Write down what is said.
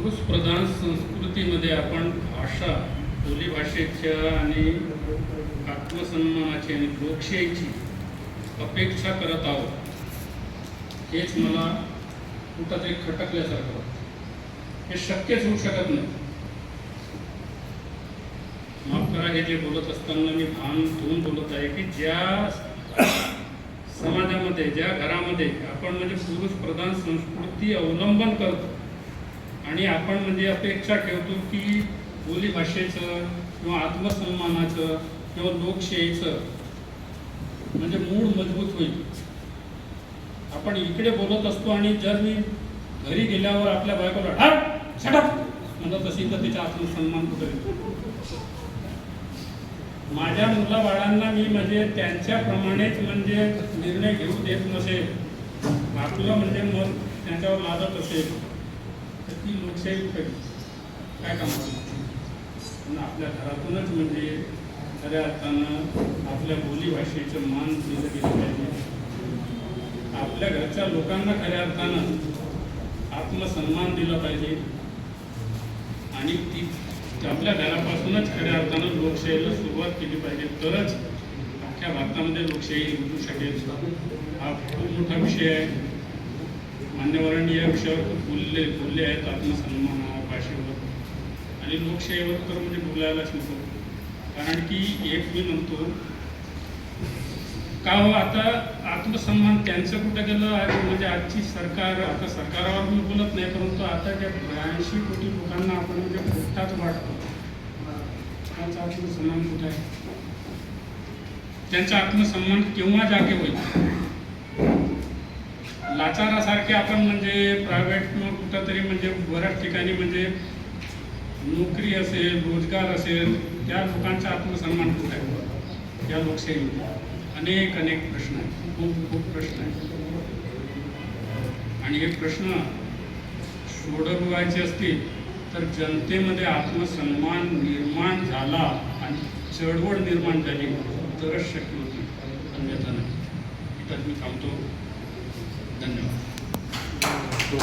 पुरुषप्रधान संस्कृतीमध्ये आपण भाषा, बोलीभाषेच्या आणि आत्मसन्मानाची आणि लोकशाहीची अपेक्षा करत आहोत. हेच मला कुठंतरी खटकल्यासारखं वाटतं. हे शक्यच होऊ शकत नाही. माफ करा, हे जे बोलत असताना मी भान ठेवून बोलत आहे की ज्या समाजामध्ये, ज्या घरामध्ये आपण म्हणजे पुरुषप्रधान संस्कृती अवलंबन करतो आणि आपण म्हणजे अपेक्षा ठेवतो की बोलीभाषेचं किंवा आत्मसन्मानाचं किंवा लोकशाहीचं म्हणजे मूळ मजबूत होईल. आपण इकडे बोलत असतो आणि जर मी घरी गेल्यावर आपल्या बायकोला म्हणत असेल तर तिचा आत्मसन्मान कुठे येतो. माझ्या मुलाबाळांना मी म्हणजे त्यांच्याप्रमाणेच म्हणजे निर्णय घेऊ देत नसेल, आपलं म्हणजे मत त्यांच्यावर लादत असेल तर ती लोकशाही कुठे काय कामाची. पण आपल्या घरातूनच म्हणजे खऱ्या अर्थानं आपल्या बोलीभाषेचं मान दिलं गेलं पाहिजे. आपल्या घरच्या लोकांना खऱ्या अर्थानं आत्मसन्मान दिला पाहिजे आणि ती आपल्या घरापासूनच खऱ्या अर्थानं लोकशाहीला सुरुवात केली पाहिजे. तरच अख्ख्या भारतामध्ये लोकशाही रुजू शकेल. हा खूप मोठा विषय आहे. मान्यवरांनी या विषयावर खूप बोलले आहेत. आत्मसन्मान भाषेवर आणि लोकशाहीवर तर म्हणजे बोलायलाच नको. कारण की एक मी म्हणतो का हो, आता आत्मसन्मान त्यांचं कुठं गेलं आहे. म्हणजे आजची सरकार, आता सरकारावर मी बोलत नाही, परंतु आता त्या 82 कोटी लोकांना आपण म्हणजे पोटाच वाटतो. त्यांचा आत्मसन्मान कुठं आहे? त्यांचा आत्मसन्मान केव्हा जागे होईल? लाचारासारखे आपण म्हणजे प्रायव्हेट कुठं तरी म्हणजे बऱ्याच ठिकाणी म्हणजे नोकरी असेल, रोजगार असेल, त्या लोकांचा आत्मसन्मान कुठं आहे? या लोकशाहीमध्ये अनेक प्रश्न आहेत. खूप प्रश्न आहेत आणि हे प्रश्न सोडवायचे असतील तर जनतेमध्ये आत्मसन्मान निर्माण झाला आणि चळवळ निर्माण झाली तरच शक्य होती, अन्यथा नाही. इथं मी थांबतो. धन्यवाद.